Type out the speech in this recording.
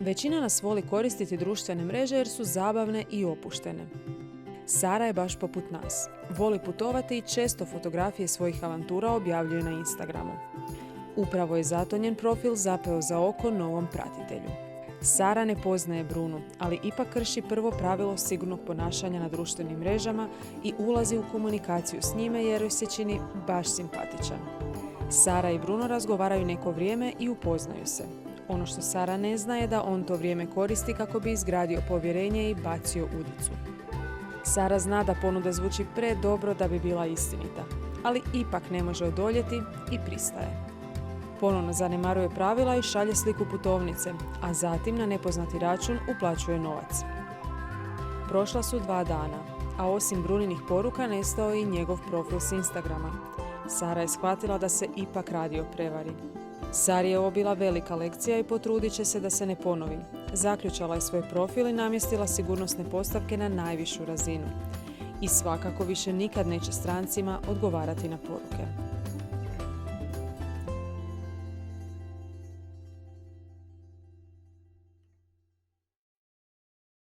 Većina nas voli koristiti društvene mreže jer su zabavne i opuštene. Sara je baš poput nas. Voli putovati i često fotografije svojih avantura objavljuje na Instagramu. Upravo je zato njen profil zapeo za oko novom pratitelju. Sara ne poznaje Brunu, ali ipak krši prvo pravilo sigurnog ponašanja na društvenim mrežama i ulazi u komunikaciju s njime jer joj se čini baš simpatičan. Sara i Bruno razgovaraju neko vrijeme i upoznaju se. Ono što Sara ne zna je da on to vrijeme koristi kako bi izgradio povjerenje i bacio udicu. Sara zna da ponuda zvuči predobro da bi bila istinita, ali ipak ne može odoljeti i pristaje. Ponovno zanemaruje pravila i šalje sliku putovnice, a zatim na nepoznati račun uplaćuje novac. Prošla su 2 dana, a osim Bruninih poruka nestao je i njegov profil s Instagrama. Sara je shvatila da se ipak radi o prevari. Sari je ovo bila velika lekcija i potrudit će se da se ne ponovi. Zaključala je svoj profil i namjestila sigurnosne postavke na najvišu razinu. I svakako više nikad neće strancima odgovarati na poruke.